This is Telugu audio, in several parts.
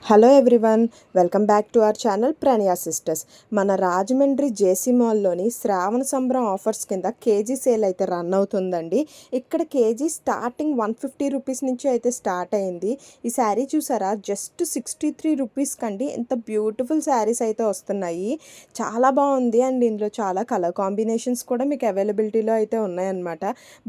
Hello everyone, welcome back to our channel Pranaya sisters. మన రాజమండ్రి జేసీ మాల్లోని శ్రావణ సంబరం ఆఫర్స్ కింద కేజీ సేల్ అయితే రన్ అవుతుందండి. ఇక్కడ కేజీ స్టార్టింగ్ 150 రూపీస్ నుంచి అయితే స్టార్ట్ అయింది. ఈ శారీ చూసారా, జస్ట్ 63 రూపీస్ కండి ఇంత బ్యూటిఫుల్ శారీస్ అయితే వస్తున్నాయి. చాలా బాగుంది అండ్ ఇందులో చాలా కలర్ కాంబినేషన్స్ కూడా మీకు అవైలబిలిటీలో అయితే ఉన్నాయన్నమాట.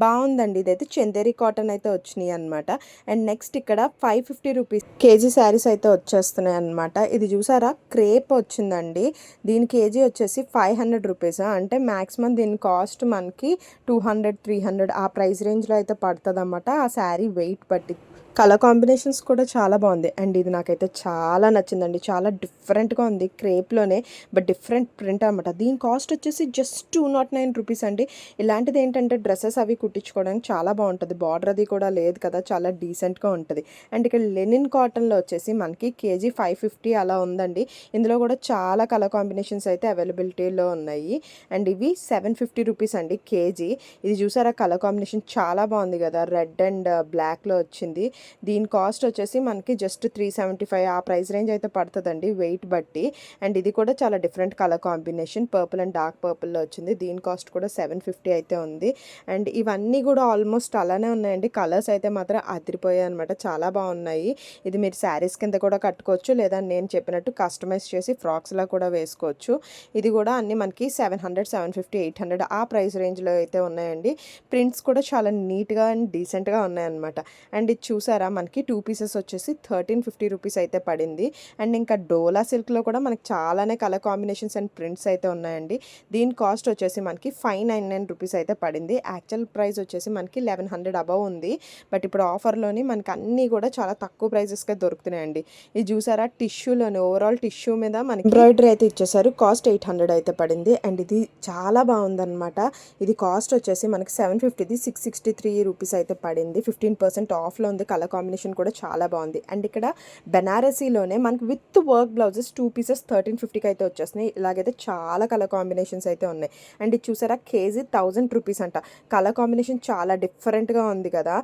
బాగుందండి. ఇదైతే చందేరి కాటన్ అయితే వచ్చినాయి అనమాట. అండ్ నెక్స్ట్ ఇక్కడ 550 రూపీస్ కేజీ శారీస్ అయితే వచ్చేస్తున్నాయి అనమాట. ఇది చూసారా, క్రేప్ వచ్చిందండి. దీని కేజీ వచ్చేసి 500 రూపీస్. అంటే మ్యాక్సిమం దీని కాస్ట్ మనకి 200, 300 ఆ ప్రైస్ రేంజ్లో అయితే పడుతుంది అన్నమాట. ఆ శారీ వెయిట్ బట్టి కలర్ కాంబినేషన్స్ కూడా చాలా బాగుంది. అండ్ ఇది నాకైతే చాలా నచ్చిందండి. చాలా డిఫరెంట్గా ఉంది, క్రేప్లోనే బట్ డిఫరెంట్ ప్రింట్ అనమాట. దీని కాస్ట్ వచ్చేసి జస్ట్ 209 రూపీస్ అండి. ఇలాంటిది ఏంటంటే డ్రెస్సెస్ అవి కుట్టించుకోవడానికి చాలా బాగుంటుంది. బార్డర్ అది కూడా లేదు కదా, చాలా డీసెంట్గా ఉంటుంది. అండ్ ఇక్కడ లెనిన్ కాటన్లో వచ్చేసి మనకి కేజీ 550 అలా ఉందండి. ఇందులో కూడా చాలా కలర్ కాంబినేషన్స్ అయితే అవైలబిలిటీలో ఉన్నాయి. అండ్ ఇవి 750 రూపీస్ అండి కేజీ. ఇది చూసారా, కలర్ కాంబినేషన్ చాలా బాగుంది కదా, రెడ్ అండ్ బ్లాక్లో వచ్చింది. దీని కాస్ట్ వచ్చేసి మనకి జస్ట్ 375 ఆ ప్రైస్ రేంజ్ అయితే పడుతుందండి వెయిట్ బట్టి. అండ్ ఇది కూడా చాలా different colour combination, purple and dark పర్పుల్లో వచ్చింది. దీని కాస్ట్ కూడా 750 అయితే ఉంది. అండ్ ఇవన్నీ కూడా ఆల్మోస్ట్ అలానే ఉన్నాయండి. కలర్స్ అయితే మాత్రం అదిరిపోయాయి అనమాట, చాలా బాగున్నాయి. ఇది మీరు శారీస్ కింద కూడా కట్టుకోవచ్చు, లేదా నేను చెప్పినట్టు కస్టమైజ్ చేసి ఫ్రాక్స్లా కూడా వేసుకోవచ్చు. ఇది కూడా అన్ని మనకి 700, 750, 800 ఆ ప్రైస్ రేంజ్లో అయితే ఉన్నాయండి. ప్రింట్స్ కూడా చాలా నీట్గా అండ్ డీసెంట్గా ఉన్నాయన్నమాట. అండ్ ఇది చూసారా, మనకి 2 పీసెస్ వచ్చేసి 1350 రూపీస్ అయితే పడింది. అండ్ ఇంకా డోలా సిల్క్లో కూడా మనకి చాలానే కలర్ కాంబినేషన్స్ అండ్ ప్రింట్స్ అయితే ఉన్నాయండి. దీని కాస్ట్ వచ్చేసి మనకి 599 రూపీస్ అయితే పడింది. యాక్చువల్ ప్రైస్ వచ్చేసి మనకి 1100 అబవ్ ఉంది. బట్ ఇప్పుడు ఆఫర్లోని మనకి అన్నీ కూడా చాలా తక్కువ ప్రైజెస్కే దొరుకుతున్నాయండి. ఇది చూసారా, టిష్యూలోని ఓవరాల్ టిష్యూ మీద మనకి ఎంబ్రాయిడరీ అయితే ఇచ్చేసారు. కాస్ట్ 800 అయితే పడింది. అండ్ ఇది చాలా బాగుందన్నమాట. ఇది కాస్ట్ వచ్చేసి మనకి 750ది 663 రూపీస్ అయితే పడింది. 15% ఆఫ్లో ఉంది. కలర్ కాంబినేషన్ కూడా చాలా బాగుంది. అండ్ ఇక్కడ బెనారసీలోనే మనకి విత్ వర్క్ బ్లౌజెస్ 2 పీసెస్ 1350కి అయితే వచ్చేస్తున్నాయి. ఇలాగైతే చాలా కలర్ కాంబినేషన్స్ అయితే ఉన్నాయి. అండ్ ఇది చూసారా, కేజీ 1000 రూపీస్ అంట. కలర్ కాంబినేషన్ చాలా డిఫరెంట్గా ఉంది కదా.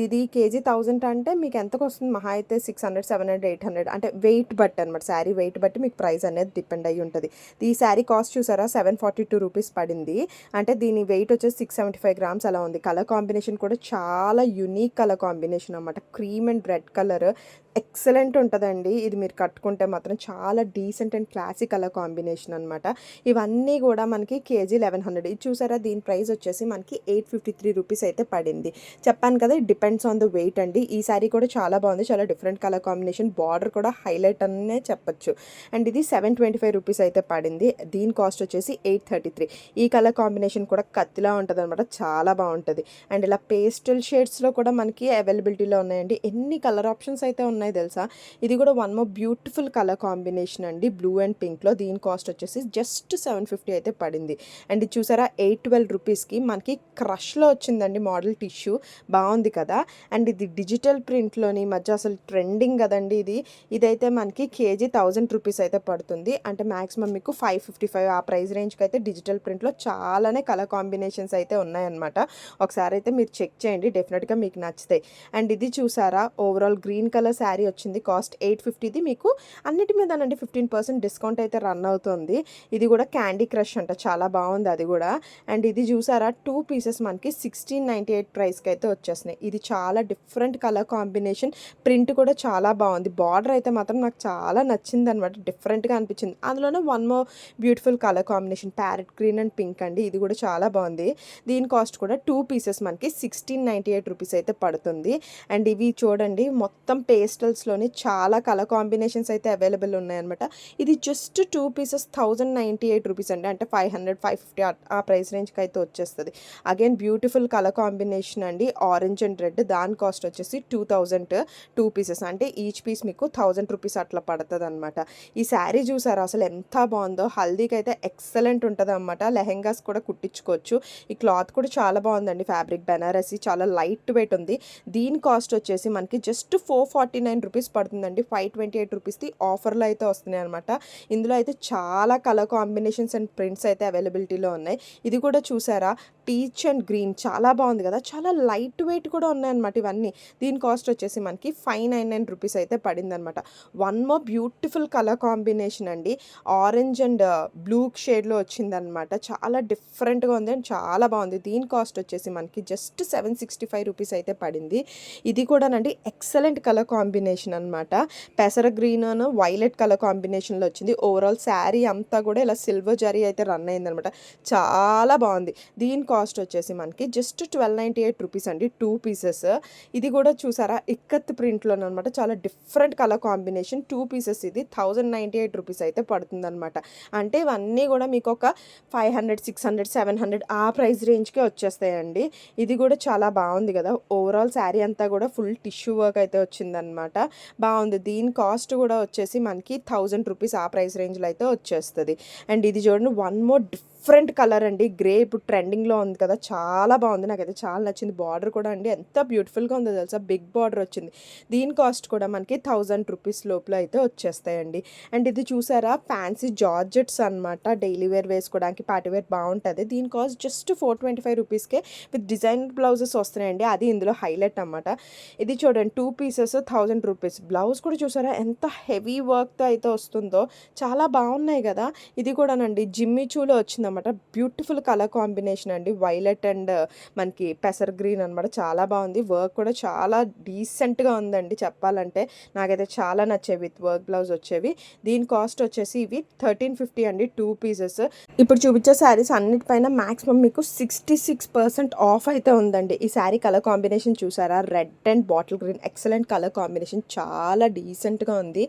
ఇది కేజీ 1000 అంటే మీకు ఎంతకు వస్తుంది, మహా అయితే 600, 700, 800 అంటే వెయిట్ బట్టి అనమాట. శారీ వెయిట్ బట్టి మీకు ప్రైస్ అనేది డిపెండ్ అయ్యి ఉంటుంది. ఈ శారీ కాస్ట్ చూసారా, 742 రూపీస్ పడింది. అంటే దీని వెయిట్ వచ్చేసి 675 గ్రామ్స్ అలా ఉంది. కలర్ కాంబినేషన్ కూడా చాలా యూనిక్ కలర్ కాంబినేషన్ అనమాట. Cream and red colour excellent ఉంటుందండి. ఇది మీరు కట్టుకుంటే మాత్రం చాలా decent and classic colour combination అనమాట. ఇవన్నీ కూడా మనకి కేజీ 1100. ఇది చూసారా, దీని ప్రైస్ వచ్చేసి మనకి 853 రూపీస్ అయితే పడింది. చెప్పాను కదా, it depends on the weight అండి. ఈ శారీ కూడా చాలా బాగుంది, చాలా డిఫరెంట్ కలర్ కాంబినేషన్, బార్డర్ కూడా హైలైట్ అనే చెప్పచ్చు. అండ్ ఇది 725 రూపీస్ అయితే పడింది. దీని కాస్ట్ వచ్చేసి 833. ఈ కలర్ కాంబినేషన్ కూడా కత్తిలా ఉంటుంది అనమాట, చాలా బాగుంటుంది. అండ్ ఇలా పేస్టల్ షేడ్స్లో కూడా మనకి అవైలబిలిటీలో ఉన్నాయండి. ఎన్ని కలర్ ఆప్షన్స్ అయితే ఉన్నాయి తెలుసా. ఇది కూడా one more beautiful colour combination అండి, బ్లూ అండ్ పింక్లో. దీని కాస్ట్ వచ్చేసి జస్ట్ 750 అయితే పడింది. అండ్ ఇది చూసారా, 812 రూపీస్కి మనకి క్రష్లో వచ్చిందండి మోడల్ టిష్యూ. బాగుంది కదా. అండ్ ఇది డిజిటల్ ప్రింట్లోని మధ్య అసలు ట్రెండింగ్ కదండి ఇది. ఇదైతే మనకి కేజీ 1000 రూపీస్ అయితే పడుతుంది. అంటే మ్యాక్సిమం మీకు 555 ఆ ప్రైస్ రేంజ్కి అయితే డిజిటల్ ప్రింట్లో చాలానే కలర్ కాంబినేషన్స్ అయితే ఉన్నాయన్నమాట. ఒకసారి అయితే మీరు చెక్ చేయండి, డెఫినెట్గా మీకు నచ్చుతాయి. అండ్ ఇది చూసారా, ఓవరాల్ గ్రీన్ కలర్ శారీ వచ్చింది. కాస్ట్ 850ది. మీకు అన్నిటి మీద 15% డిస్కౌంట్ అయితే రన్ అవుతుంది. ఇది కూడా క్యాండీ క్రష్ అంట, చాలా బాగుంది అది కూడా. అండ్ ఇది చూసారా, 2 పీసెస్ మనకి 1698 ప్రైస్కి అయితే వచ్చేసినాయి. ఇది చాలా డిఫరెంట్ కలర్ కాంబినేషన్, ప్రింట్ కూడా చాలా బాగుంది. బార్డర్ అయితే మాత్రం నాకు చాలా నచ్చింది అనమాట, డిఫరెంట్గా అనిపించింది. అందులోనే one more beautiful colour combination, parrot green and pink అండి. ఇది కూడా చాలా బాగుంది. దీని కాస్ట్ కూడా 2 పీసెస్ మనకి 1698 రూపీస్ అయితే పడుతుంది. అండ్ ఇవి చూడండి, మొత్తం పేస్టల్స్లోని చాలా కలర్ కాంబినేషన్స్ అయితే అవైలబుల్ ఉన్నాయన్నమాట. ఇది జస్ట్ 2 పీసెస్ 1098 రూపీస్ అండి. అంటే 500, 550 ఆ ప్రైస్ రేంజ్కి అయితే వచ్చేస్తుంది. అగైన్ బ్యూటిఫుల్ కలర్ కాంబినేషన్ అండి, ఆరెంజ్ అండ్ రెడ్. దాని కాస్ట్ వచ్చేసి 2000, 2 పీసెస్ అంటే ఈచ్ పీస్ మీకు 1000 రూపీస్ అట్లా పడుతుంది అనమాట. ఈ శారీ చూసారా, అసలు ఎంత బాగుందో. హల్దీకి అయితే ఎక్సలెంట్ ఉంటుంది అనమాట. లెహెంగాస్ కూడా కుట్టించుకోవచ్చు. ఈ క్లాత్ కూడా చాలా బాగుందండి, ఫ్యాబ్రిక్ బెనారసీ, చాలా లైట్ వెయిట్ ఉంది. దీని కాస్ట్ వచ్చేసి మనకి జస్ట్ 449 రూపీస్ పడుతుందండి. 528 రూపీస్ది ఆఫర్లో అయితే వస్తున్నాయి అనమాట. ఇందులో అయితే చాలా కలర్ కాంబినేషన్స్ అండ్ ప్రింట్స్ అయితే అవైలబిలిటీలో ఉన్నాయి. ఇది కూడా చూసారా, పీచ్ అండ్ గ్రీన్ చాలా బాగుంది కదా, చాలా లైట్ వెయిట్ కూడా ఉన్నాయన్నమాట ఇవన్నీ. దీని కాస్ట్ వచ్చేసి మనకి 599 రూపీస్ అయితే పడిందనమాట. One more beautiful colour combination అండి, ఆరెంజ్ అండ్ బ్లూ షేడ్లో వచ్చిందనమాట. చాలా డిఫరెంట్గా ఉంది అండ్ చాలా బాగుంది. దీని కాస్ట్ వచ్చేసి మనకి జస్ట్ 765 రూపీస్ అయితే పడింది. ఇది కూడానండి ఎక్సలెంట్ కలర్ కాంబినేషన్ అనమాట. పెసర గ్రీన్ వైలెట్ కలర్ కాంబినేషన్లో వచ్చింది. ఓవరాల్ శారీ అంతా కూడా ఇలా సిల్వర్ జరీ అయితే రన్ అయిందనమాట. చాలా బాగుంది. దీని కాస్ట్ వచ్చేసి మనకి జస్ట్ 1298 రూపీస్ అండి, 2 పీసెస్. ఇది కూడా చూసారా ఇక్కత్ ప్రింట్లోనమాట, చాలా డిఫరెంట్ కలర్ కాంబినేషన్. 2 పీసెస్ ఇది 1098 రూపీస్ అయితే పడుతుందన్నమాట. అంటే ఇవన్నీ కూడా మీకు ఒక 500, 600, 700 ఆ ప్రైస్ రేంజ్కే వచ్చేస్తాయండి. ఇది కూడా చాలా బాగుంది కదా. ఓవరాల్ శారీ అంతా కూడా ఫుల్ టిష్యూ వర్క్ అయితే వచ్చిందనమాట. బాగుంది. దీని కాస్ట్ కూడా వచ్చేసి మనకి 1000 రూపీస్ ఆ ప్రైస్ రేంజ్లో అయితే వచ్చేస్తుంది. అండ్ ఇది చూడండి, వన్ మోర్ డిఫరెంట్ కలర్ అండి, గ్రే ఇప్పుడు ట్రెండింగ్లో ఉంది కదా, చాలా బాగుంది. నాకైతే చాలా నచ్చింది. బార్డర్ కూడా అండి ఎంత బ్యూటిఫుల్గా ఉందో తెలుసా, బిగ్ బార్డర్ వచ్చింది. దీని కాస్ట్ కూడా మనకి 1000 రూపీస్ లోపల అయితే వచ్చేస్తాయండి. అండ్ ఇది చూసారా ఫ్యాన్సీ జార్జెట్స్ అనమాట, డైలీ వేర్ వేసుకోవడానికి పార్టీ వేర్ బాగుంటుంది. దీని కాస్ట్ జస్ట్ 425 రూపీస్కే విత్ డిజైనర్ బ్లౌజెస్ వస్తున్నాయండి, అది ఇందులో హైలైట్ అనమాట. ఇది చూడండి 2 పీసెస్ 1000 రూపీస్. బ్లౌజ్ కూడా చూసారా ఎంత హెవీ వర్క్తో అయితే వస్తుందో, చాలా బాగున్నాయి కదా. ఇది కూడానండి జిమ్మి చూలో వచ్చిందన్నమాట. బ్యూటిఫుల్ కలర్ కాంబినేషన్ అండి, వైలెట్ అండ్ మనకి పెసర్ గ్రీన్ అనమాట. చాలా బాగుంది. వర్క్ కూడా చాలా డీసెంట్గా ఉందండి చెప్పాలంటే. నాకైతే చాలా నచ్చేవి విత్ వర్క్ బ్లౌజ్ వచ్చేవి. దీని కాస్ట్ వచ్చేసి ఇవి 1350 అండి, 2 పీసెస్. ఇప్పుడు చూపించే శారీస్ అన్నిటిపైన మ్యాక్సిమం మీకు 66% ఆఫ్ అయితే ఉందండి. ఈ శారీ కలర్ కాంబినేషన్ చూసారా, red and bottle green, excellent colour combination, చాలా డీసెంట్గా ఉంది.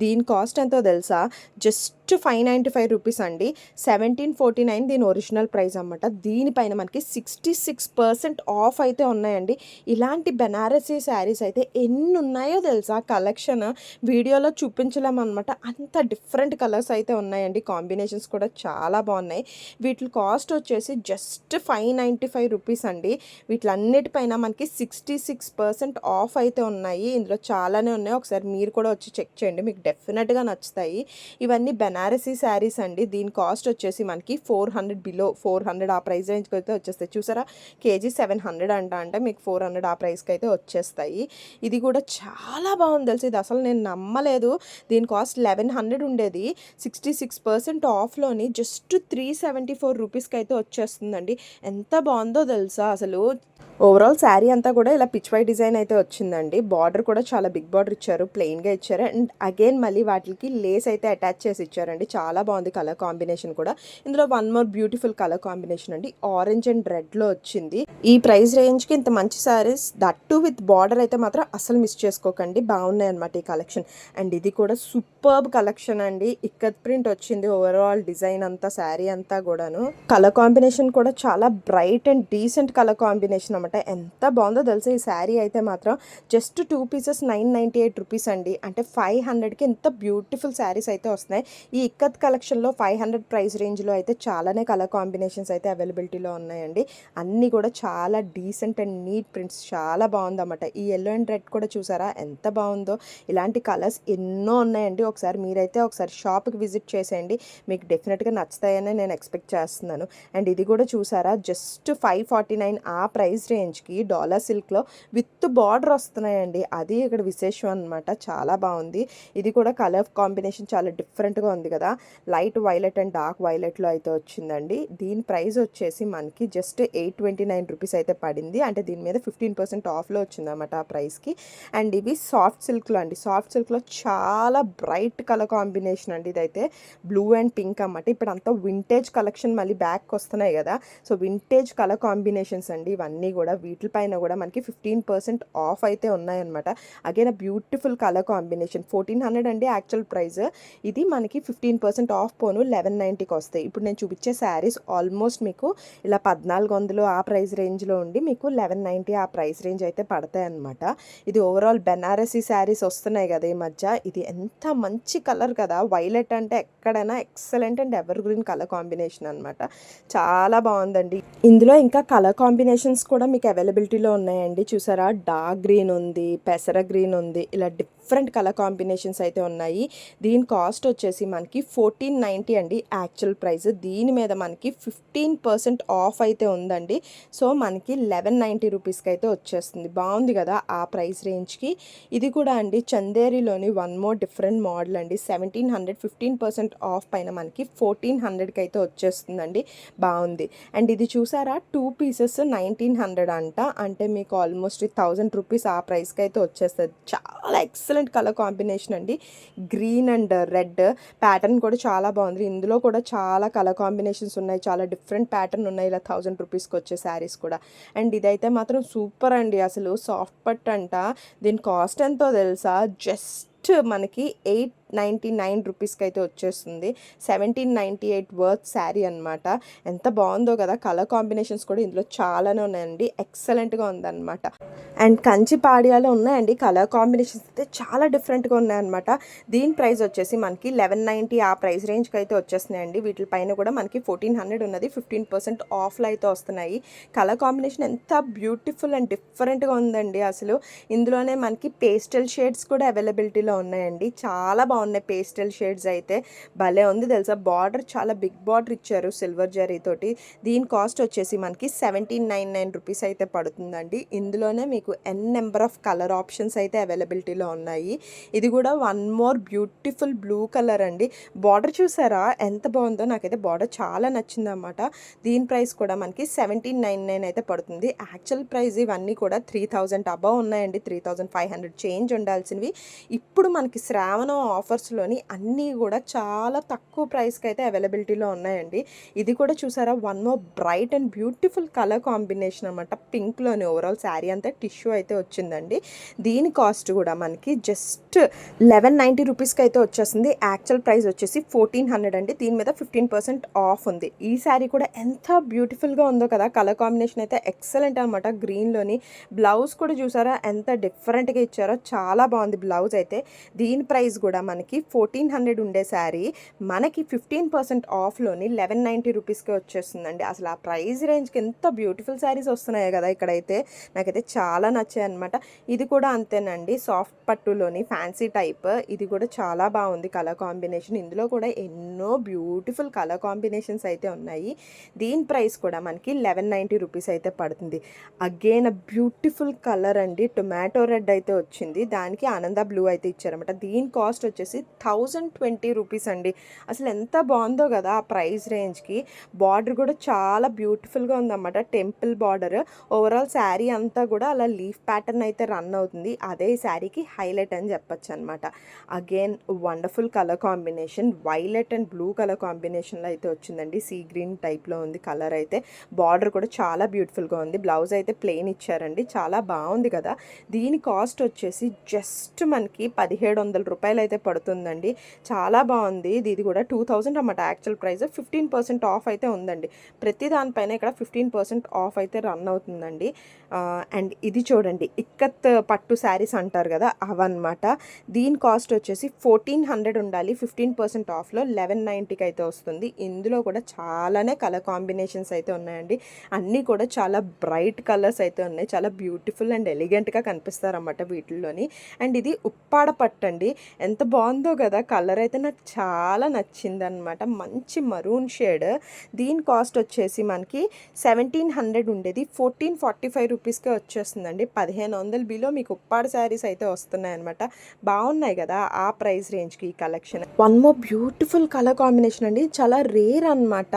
దీని కాస్ట్ ఎంతో తెలుసా, జస్ట్ 595 రూపీస్ అండి, 1749 దీని ఒరిజినల్ ప్రైస్ అన్నమాట. దీనిపైన మనకి 66% ఆఫ్ అయితే ఉన్నాయండి. ఇలాంటి బెనారసీ శారీస్ అయితే ఎన్ని ఉన్నాయో తెలుసా, కలెక్షన్ వీడియోలో చూపించలేమన్నమాట. అంత డిఫరెంట్ కలర్స్ అయితే ఉన్నాయండి, కాంబినేషన్స్ కూడా చాలా బాగున్నాయి. వీటి కాస్ట్ వచ్చేసి జస్ట్ 595 రూపీస్ అండి. వీటిలన్నిటిపైన మనకి 66% ఆఫ్ అయితే ఉన్నాయి. ఇందులో చాలానే ఉన్నాయి, ఒకసారి మీరు కూడా వచ్చి చెక్ చేయండి, మీకు డెఫినెట్గా నచ్చుతాయి. ఇవన్నీ బెనారసీ శారీస్ అండి. దీని కాస్ట్ వచ్చేసి మనకి 400 బిలో 400 ఆ ప్రైస్ రేంజ్కి అయితే వచ్చేస్తాయి. చూసారా కేజీ 700 అంటే మీకు 400 ఆ ప్రైస్కి అయితే వచ్చేస్తాయి. ఇది కూడా చాలా బాగుంది తెలుసు, ఇది అసలు నేను నమ్మలేదు. దీని కాస్ట్ 1100 ఉండేది, 66% ఆఫ్లోని జస్ట్ 374 రూపీస్కి అయితే వచ్చేస్తుందండి. ఎంత బాగుందో తెలుసా అసలు. ఓవరాల్ శారీ అంతా కూడా ఇలా పిచ్ వై డిజైన్ అయితే వచ్చిందండి. బార్డర్ కూడా చాలా బిగ్ బార్డర్ ఇచ్చారు, ప్లెయిన్గా ఇచ్చారు. అండ్ అగైన్ మళ్ళీ వాటికి లేస్ అయితే అటాచ్ చేసి ఇచ్చారండి. చాలా బాగుంది కలర్ కాంబినేషన్ కూడా. ఇందులో one more beautiful colour combination అండి, ఆరెంజ్ అండ్ రెడ్లో వచ్చింది. ఈ ప్రైస్ రేంజ్కి ఇంత మంచి శారీస్ దట్టు విత్ బార్డర్ అయితే మాత్రం అసలు మిస్ చేసుకోకండి, బాగున్నాయి అనమాట ఈ కలెక్షన్. అండ్ ఇది కూడా సూపర్బ్ కలెక్షన్ అండి, ఇక్కత్ ప్రింట్ వచ్చింది. ఓవరాల్ డిజైన్ అంతా శారీ అంతా కూడాను కలర్ కాంబినేషన్ కూడా చాలా bright and decent colour combination అనమాట. ఎంత బాగుందో తెలుసా ఈ శారీ అయితే మాత్రం. జస్ట్ 2 పీసెస్ 998 రూపీస్ అండి, అంటే 500కి ఎంత బ్యూటిఫుల్ శారీస్ అయితే వస్తున్నాయి. ఈ ఇక్కత్ కలెక్షన్లో 500 ప్రైస్ రేంజ్లో అయితే చాలానే కలర్ కాంబినేషన్స్ అయితే అవైలబిలిటీలో ఉన్నాయండి. అన్నీ కూడా చాలా డీసెంట్ అండ్ నీట్ ప్రింట్స్, చాలా బాగుందన్నమాట. ఈ ఎల్లో అండ్ రెడ్ కూడా చూసారా ఎంత బాగుందో. ఇలాంటి కలర్స్ ఎన్నో ఉన్నాయండి. ఒకసారి షాప్కి విజిట్ చేసేయండి, మీకు డెఫినెట్గా నచ్చుతాయని నేను ఎక్స్పెక్ట్ చేస్తున్నాను. అండ్ ఇది కూడా చూసారా జస్ట్ 549 ఆ ప్రైస్ రేంజ్కి డాలర్ సిల్క్లో విత్ బార్డర్ వస్తున్నాయండి, అది ఇక్కడ విశేషం అనమాట. చాలా బాగుంది. ఇది కూడా కలర్ కాంబినేషన్ చాలా డిఫరెంట్గా ఉంది కదా, లైట్ వైలెట్ అండ్ డార్క్ వైలెట్లో అయితే వచ్చిందండి. దీని ప్రైస్ వచ్చేసి మనకి జస్ట్ 829 రూపీస్ అయితే పడింది, అంటే దీని మీద 15% ఆఫ్లో వచ్చిందన్నమాట ఆ ప్రైస్కి. అండ్ ఇవి సాఫ్ట్ సిల్క్లో అండి, సాఫ్ట్ సిల్క్లో చాలా బ్రైట్ కలర్ కాంబినేషన్ అండి. ఇదైతే బ్లూ అండ్ పింక్ అన్నమాట. ఇప్పుడు అంతా వింటేజ్ కలెక్షన్ మళ్ళీ బ్యాక్ వస్తున్నాయి కదా, సో వింటేజ్ కలర్ కాంబినేషన్స్ అండి ఇవన్నీ కూడా. వీటిపైన కూడా మనకి 15% ఆఫ్ అయితే ఉన్నాయన్నమాట. Again beautiful colour combination. 1400 అండి యాక్చువల్ ప్రైస్, ఇది మనకి 15% ఆఫ్ పోను 1190కి వస్తాయి. ఇప్పుడు నేను చూపించే శారీస్ ఆల్మోస్ట్ మీకు ఇలా 1400 ఆ ప్రైస్ రేంజ్లో ఉండి మీకు 1190 ఆ ప్రైస్ రేంజ్ అయితే పడతాయి అనమాట. ఇది ఓవరాల్ బెనారసీ శారీస్ వస్తున్నాయి కదా ఈ మధ్య, ఇది ఎంత మంచి కలర్ కదా, వైలెట్ అంటే ఎక్కడైనా excellent and ever green colour combination అనమాట. చాలా బాగుందండి. ఇందులో ఇంకా కలర్ కాంబినేషన్స్ కూడా మీకు అవైలబిలిటీలో ఉన్నాయండి. చూసారా డార్క్ గ్రీన్ ఉంది, పెసర గ్రీన్ ఉంది, ఇలా డిఫరెంట్ కలర్ కాంబినేషన్స్ అయితే ఉన్నాయి. దీని కాస్ట్ వచ్చేసి మనకి 1490 అండి యాక్చువల్ ప్రైస్. దీని మీద మనకి 15% ఆఫ్ అయితే ఉందండి. సో మనకి 1190 రూపీస్కి అయితే వచ్చేస్తుంది. బాగుంది కదా ఆ ప్రైస్ రేంజ్కి. ఇది కూడా అండి చందేరిలోని వన్ మోర్ డిఫరెంట్ మోడల్ అండి. 1700 15% ఆఫ్ పైన మనకి 1400కి అయితే వచ్చేస్తుందండి. బాగుంది. అండ్ ఇది చూసారా 2 పీసెస్ 1900 అంట. అంటే మీకు ఆల్మోస్ట్ 1000 రూపీస్ ఆ ప్రైస్కి అయితే వచ్చేస్తుంది. చాలా ఎక్సలెంట్ కలర్ కాంబినేషన్ అండి. గ్రీన్ అండ్ రెడ్ ప్యాటర్న్ కూడా చాలా బాగుంది. ఇందులో కూడా చాలా కలర్ కాంబినేషన్స్ ఉన్నాయి. చాలా డిఫరెంట్ ప్యాటర్న్ ఉన్నాయి ఇలా 1000 రూపీస్కి వచ్చే శారీస్ కూడా. అండ్ ఇదైతే మాత్రం సూపర్ అండి. అసలు సాఫ్ట్ పట్టు అంట. దీని కాస్ట్ ఎంతో తెలుసా? జస్ట్ మనకి 899 రూపీస్కి అయితే వచ్చేస్తుంది. 1798 వర్త్ శారీ అనమాట. ఎంత బాగుందో కదా. కలర్ కాంబినేషన్స్ కూడా ఇందులో చాలానే ఉన్నాయండి. ఎక్సలెంట్గా ఉందన్నమాట. అండ్ కంచి పాడియాలో ఉన్నాయండి కలర్ కాంబినేషన్స్ అయితే చాలా డిఫరెంట్గా ఉన్నాయన్నమాట. దీని ప్రైస్ వచ్చేసి మనకి 1190 ఆ ప్రైస్ రేంజ్కి అయితే వచ్చేస్తున్నాయండి. వీటిపైన కూడా మనకి 1400 ఉన్నది. 15% ఆఫ్లో అయితే వస్తున్నాయి. కలర్ కాంబినేషన్ ఎంత బ్యూటిఫుల్ అండ్ డిఫరెంట్గా ఉందండి. అసలు ఇందులోనే మనకి పేస్టల్ షేడ్స్ కూడా అవైలబిలిటీలో ఉన్నాయండి. చాలా బాగున్నాయి పేస్టల్ షేడ్స్ అయితే. భలే ఉంది తెలుసా. బార్డర్ చాలా బిగ్ బార్డర్ ఇచ్చారు సిల్వర్ జరీతోటి. దీని కాస్ట్ వచ్చేసి మనకి 1799 రూపీస్ అయితే పడుతుందండి. ఇందులోనే మీకు నెంబర్ ఆఫ్ కలర్ ఆప్షన్స్ అయితే అవైలబిలిటీలో ఉన్నాయి. ఇది కూడా one more beautiful blue colour అండి. బార్డర్ చూసారా ఎంత బాగుందో. నాకైతే బార్డర్ చాలా నచ్చింది అన్నమాట. దీని ప్రైస్ కూడా మనకి 1799 అయితే పడుతుంది. యాక్చువల్ ప్రైస్ ఇవన్నీ కూడా 3000 అబవ్ ఉన్నాయండి. 3500 చేంజ్ ఉండాల్సినవి. ఇప్పుడు మనకి శ్రావణం ఆఫర్స్లోని అన్నీ కూడా చాలా తక్కువ ప్రైస్కి అయితే అవైలబిలిటీలో ఉన్నాయండి. ఇది కూడా చూసారా one more bright and beautiful colour combination అనమాట. పింక్లోని ఓవరాల్ శారీ అంతా టిష్యూ అయితే వచ్చిందండి. దీని కాస్ట్ కూడా మనకి జస్ట్ 1190 రూపీస్కి అయితే వచ్చేస్తుంది. యాక్చువల్ ప్రైస్ వచ్చేసి 1400 అండి. దీని మీద 15% ఆఫ్ ఉంది. ఈ శారీ కూడా ఎంత బ్యూటిఫుల్గా ఉందో కదా. కలర్ కాంబినేషన్ అయితే ఎక్సలెంట్ అనమాట. గ్రీన్లోని బ్లౌజ్ కూడా చూసారా ఎంత డిఫరెంట్గా ఇచ్చారో. చాలా బాగుంది బ్లౌజ్ అయితే. దీని ప్రైస్ కూడా మనకి 1400 ఉండే శారీ మనకి 15% ఆఫ్లోని 1190 రూపీస్కి వచ్చేస్తుందండి. అసలు ఆ ప్రైస్ రేంజ్కి ఎంత బ్యూటిఫుల్ శారీస్ వస్తున్నాయి కదా ఇక్కడైతే. నాకైతే చాలా నచ్చాయి అనమాట. ఇది కూడా అంతేనండి. సాఫ్ట్ పట్టులోని ఫ్యాన్సీ టైప్. ఇది కూడా చాలా బాగుంది కలర్ కాంబినేషన్. ఇందులో కూడా ఎన్నో బ్యూటిఫుల్ కలర్ కాంబినేషన్స్ అయితే ఉన్నాయి. దీని ప్రైస్ కూడా మనకి 1190 రూపీస్ అయితే పడుతుంది. అగైన్ బ్యూటిఫుల్ కలర్ అండి. టొమాటో రెడ్ అయితే వచ్చింది. దానికి ఆనంద బ్లూ అయితే ఇచ్చారన్నమాట. దీని కాస్ట్ వచ్చేసి 1020 రూపీస్ అండి. అసలు ఎంత బాగుందో కదా ఆ ప్రైస్ రేంజ్కి. బార్డర్ కూడా చాలా బ్యూటిఫుల్గా ఉందన్నమాట. Temple border. ఓవరాల్ శారీ అంతా కూడా అలా లీఫ్ ప్యాటర్న్ అయితే రన్ అవుతుంది. అదే ఈ శారీకి హైలైట్ అని చెప్పచ్చు అనమాట. Again wonderful colour combination. Violet and blue colour కాంబినేషన్లో అయితే వచ్చిందండి. సీ గ్రీన్ టైప్లో ఉంది కలర్ అయితే. బార్డర్ కూడా చాలా బ్యూటిఫుల్గా ఉంది. బ్లౌజ్ అయితే ప్లెయిన్ ఇచ్చారండి. చాలా బాగుంది కదా. దీని కాస్ట్ వచ్చేసి జస్ట్ మనకి 1700 రూపాయలు అయితే పడుతుందండి. చాలా బాగుంది. ఇది కూడా 2000 అన్నమాట యాక్చువల్ ప్రైస్. 15% ఆఫ్ అయితే ఉందండి. ప్రతి దానిపైన ఇక్కడ 15% ఆఫ్ అయితే రన్ అవుతుందండి. అండ్ ఇది చూడండి ఇక్కత్ పట్టు శారీస్ అంటారు కదా అవన్నమాట. దీని కాస్ట్ వచ్చేసి 1400 ఉండాలి. 15% ఆఫ్లో 1190కి అయితే వస్తుంది. ఇందులో కూడా చాలానే కలర్ కాంబినేషన్స్ అయితే ఉన్నాయండి. అన్నీ కూడా చాలా బ్రైట్ కలర్స్ అయితే ఉన్నాయి. చాలా బ్యూటిఫుల్ అండ్ ఎలిగెంట్గా కనిపిస్తారన్నమాట వీటిల్లోని. అండ్ ఇది ఉప్పాడ పట్టు అండి. ఎంత బాగుందో కదా. కలర్ అయితే నాకు చాలా నచ్చిందనమాట. మంచి మరూన్ షేడ్. దీని కాస్ట్ వచ్చేసి మనకి 1700 ఉండేది 1445 రూపీస్కే వచ్చేస్తుందండి. 1500 బిలో మీకు ఉప్పాడ శారీస్ అయితే వస్తున్నాయి అనమాట. బాగున్నాయి కదా ఆ ప్రైస్ రేంజ్కి ఈ collection. One more beautiful colour combination అండి. చాలా రేర్ అనమాట.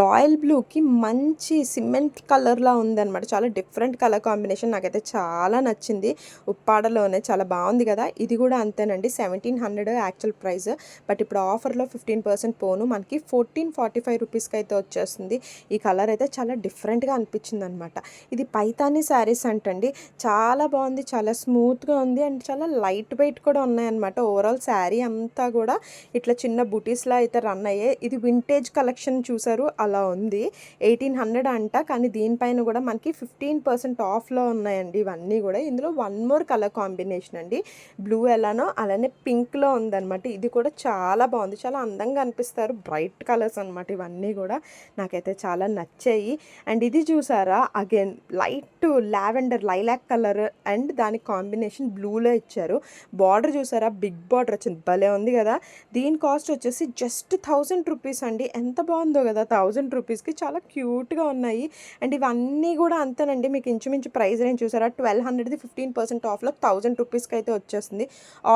రాయల్ బ్లూకి మంచి సిమెంట్ కలర్లా ఉందన్నమాట. చాలా డిఫరెంట్ కలర్ కాంబినేషన్. నాకైతే చాలా నచ్చింది. ఉప్పాడలోనే చాలా బాగుంది కదా. ఇది కూడా అంతేనండి. 1700 యాక్చువల్ ప్రైస్. బట్ ఇప్పుడు ఆఫర్లో 15% పోను మనకి 1445 రూపీస్కి అయితే వచ్చేస్తుంది. ఈ కలర్ అయితే చాలా డిఫరెంట్గా అనిపించింది అనమాట. ఇది పైతానీ శారీస్ అంటండి. చాలా బాగుంది. చాలా స్మూత్గా ఉంది. అండ్ చాలా లైట్ వెయిట్ కూడా ఉన్నాయన్నమాట. ఓవరాల్ శారీ అంతా కూడా ఇట్లా చిన్న బుటీస్లా అయితే రన్ అయ్యాయి. ఇది వింటేజ్ కలెక్షన్ చూసారు అలా ఉంది. 1800 అంట. కానీ దీనిపైన కూడా మనకి 15% ఆఫ్లో ఉన్నాయండి ఇవన్నీ కూడా. ఇందులో వన్ మోర్ కలర్ కాంబినేషన్ అండి. బ్లూ ఎలానో అలానే పింక్లో పింక్లో ఉందన్నమాట. ఇది కూడా చాలా బాగుంది, చాలా అందంగా అనిపిస్తారు. బ్రైట్ కలర్స్ అనమాట ఇవన్నీ కూడా, నాకైతే చాలా నచ్చాయి. అండ్ ఇది చూసారా, again light lavender lilac colour and దానికి కాంబినేషన్ బ్లూలో ఇచ్చారు. బార్డర్ చూసారా, బిగ్ బార్డర్ వచ్చింది, భలే ఉంది కదా. దీని కాస్ట్ వచ్చేసి జస్ట్ 1000 రూపీస్ అండి. ఎంత బాగుందో కదా, 1000 రూపీస్కి చాలా క్యూట్గా ఉన్నాయి. అండ్ ఇవన్నీ కూడా అంతేనండి, మీకు ఇంచుమించు ప్రైస్ రేంజ్ చూసారా, 1200ది 15% ఆఫ్లో 1000 రూపీస్కి అయితే వచ్చేస్తుంది.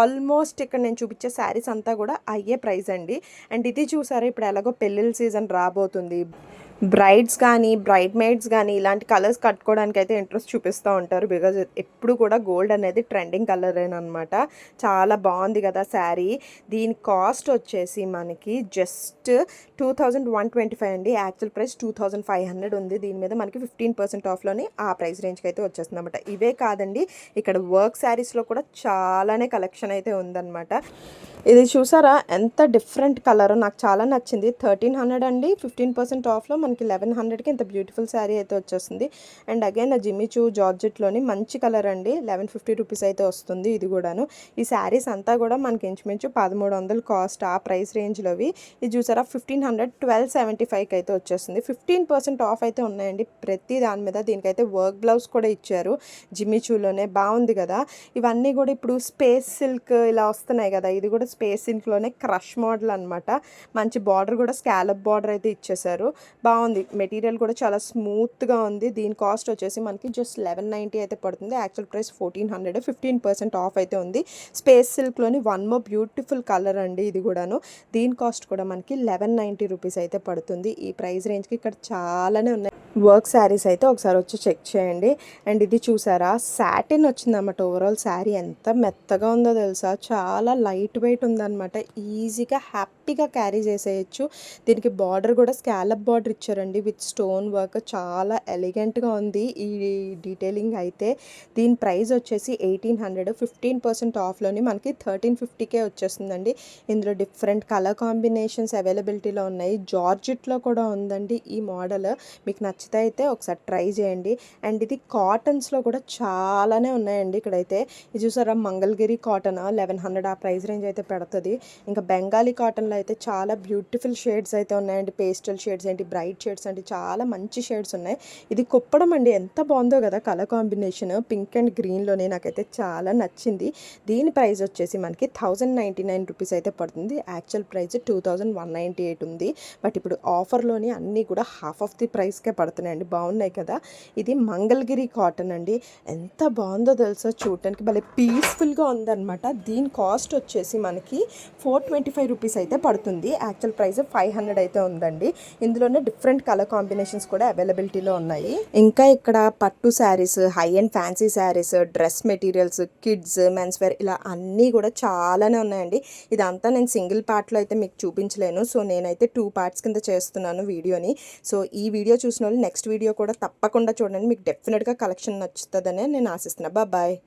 ఆల్మోస్ట్ ఇక్కడ నేను చూపించే శారీస్ అంతా కూడా అయ్యే ప్రైస్ అండి. అండ్ ఇది చూసారా, ఇప్పుడు ఎలాగో పెళ్ళిళ్ళ సీజన్ రాబోతుంది. బ్రైడ్స్ కానీ బ్రైడ్ మేడ్స్ కానీ ఇలాంటి కలర్స్ కట్టుకోవడానికి అయితే ఇంట్రెస్ట్ చూపిస్తూ ఉంటారు. బికాజ్ ఎప్పుడు కూడా గోల్డ్ అనేది ట్రెండింగ్ కలరేనమాట. చాలా బాగుంది కదా శారీ. దీని కాస్ట్ వచ్చేసి మనకి జస్ట్ 2125 అండి. యాక్చువల్ ప్రైస్ 2500 ఉంది. దీని మీద మనకి 15% ఆఫ్లోనే ఆ ప్రైస్ రేంజ్కి అయితే వచ్చేస్తుంది అనమాట. ఇవే కాదండి, ఇక్కడ వర్క్ శారీస్లో కూడా చాలానే కలెక్షన్ అయితే ఉందన్నమాట. ఇది చూసారా, ఎంత డిఫరెంట్ కలర్, నాకు చాలా నచ్చింది. 1300 అండి, 15% ఆఫ్లో మనకి 1100కి ఇంత బ్యూటిఫుల్ శారీ అయితే వచ్చేస్తుంది. అండ్ అగైన్ ఆ జిమ్మిచూ జార్జెట్లోని మంచి కలర్ అండి, 1150 రూపీస్ అయితే వస్తుంది ఇది కూడాను. ఈ శారీస్ అంతా కూడా మనకి ఇంచుమించు 1300 కాస్ట్ ఆ ప్రైస్ రేంజ్లోవి. ఇది చూసారా, 1500 1275కి అయితే వచ్చేస్తుంది. 15% ఆఫ్ అయితే ఉన్నాయండి ప్రతి దాని మీద. దీనికైతే వర్క్ బ్లౌజ్ కూడా ఇచ్చారు జిమ్మిచూలోనే, బాగుంది కదా. ఇవన్నీ కూడా ఇప్పుడు స్పేస్ సిల్క్ ఇలా వస్తున్నాయి కదా, ఇది కూడా స్పేస్ సిల్క్లోనే క్రష్ మోడల్ అనమాట. మంచి బార్డర్ కూడా స్కాలప్ బార్డర్ అయితే ఇచ్చేసారు, బాగుంది. మెటీరియల్ కూడా చాలా స్మూత్గా ఉంది. దీని కాస్ట్ వచ్చేసి మనకి జస్ట్ 1190 అయితే పడుతుంది. యాక్చువల్ ప్రైస్ 1400, 15% ఆఫ్ అయితే ఉంది. స్పేస్ సిల్క్లోని వన్ మోర్ బ్యూటిఫుల్ కలర్ అండి ఇది కూడాను. దీని కాస్ట్ కూడా మనకి 1190 రూపీస్ అయితే పడుతుంది. ఈ ప్రైస్ రేంజ్కి ఇక్కడ చాలానే ఉన్నాయి వర్క్ శారీస్ అయితే, ఒకసారి వచ్చి చెక్ చేయండి. అండ్ ఇది చూసారా, సాటిన్ వచ్చిందన్నమాట. ఓవరాల్ శారీ ఎంత మెత్తగా ఉందో తెలుసా, చాలా లైట్ వెయిట్ ఉందన్నమాట. ఈజీగా హ్యాపీగా క్యారీ చేసేయచ్చు. దీనికి బార్డర్ కూడా స్కాలప్ బార్డర్ ఇచ్చారండి విత్ స్టోన్ వర్క్, చాలా ఎలిగెంట్గా ఉంది ఈ డీటెయిలింగ్ అయితే. దీని ప్రైస్ వచ్చేసి 1800, 15% ఆఫ్లోని మనకి 1350కే వచ్చేస్తుందండి. ఇందులో డిఫరెంట్ కలర్ కాంబినేషన్స్ అవైలబిలిటీలో ఉన్నాయి. జార్జెట్లో కూడా ఉందండి ఈ మోడల్. మీకు నచ్చితే అయితే ఒకసారి ట్రై చేయండి. అండ్ ఇది కాటన్స్లో కూడా చాలానే ఉన్నాయండి ఇక్కడైతే. ఇది చూసారా, మంగళగిరి కాటన్ 1100 ఆ ప్రైస్ రేంజ్ అయితే పెడుతుంది. ఇంకా బెంగాలీ కాటన్లో అయితే చాలా బ్యూటిఫుల్ షేడ్స్ అయితే ఉన్నాయండి. పేస్టల్ షేడ్స్ ఏంటి, బ్రైట్ షేడ్స్ అంటే చాలా మంచి షేడ్స్ ఉన్నాయి. ఇది కుప్పడం అండి, ఎంత బాగుందో కదా కలర్ కాంబినేషన్, పింక్ అండ్ గ్రీన్లోనే నాకైతే చాలా నచ్చింది. దీని ప్రైస్ వచ్చేసి మనకి 1099 రూపీస్ అయితే పడుతుంది. యాక్చువల్ ప్రైస్ 2198 ఉంది. బట్ ఇప్పుడు ఆఫర్లోని అన్నీ కూడా హాఫ్ ఆఫ్ ది ప్రైస్కే పడుతున్నాయండి. బాగున్నాయి కదా. ఇది మంగళగిరి కాటన్ అండి, ఎంత బాగుందో తెలుసా, చూడటానికి భలే పీస్ఫుల్గా ఉందన్నమాట. దీని కాస్ట్ వచ్చేసి మనకి 425 రూపీస్ అయితే పడుతుంది. యాక్చువల్ ప్రైస్ 500 అయితే ఉందండి. ఇందులోనే డిఫరెంట్ కలర్ కాంబినేషన్స్ కూడా అవైలబిలిటీలో ఉన్నాయి. ఇంకా ఇక్కడ పట్టు saris, high and fancy saris, dress materials, kids, men's wear ఇలా అన్నీ కూడా చాలానే ఉన్నాయండి. ఇదంతా నేను సింగిల్ పార్ట్లో అయితే మీకు చూపించలేను. సో నేనైతే 2 పార్ట్స్ కింద చేస్తున్నాను వీడియోని. సో ఈ వీడియో చూసిన వాళ్ళు నెక్స్ట్ వీడియో కూడా తప్పకుండా చూడండి, మీకు డెఫినెట్గా కలెక్షన్ నచ్చుతుందనే నేను ఆశిస్తున్నాను. బాయ్.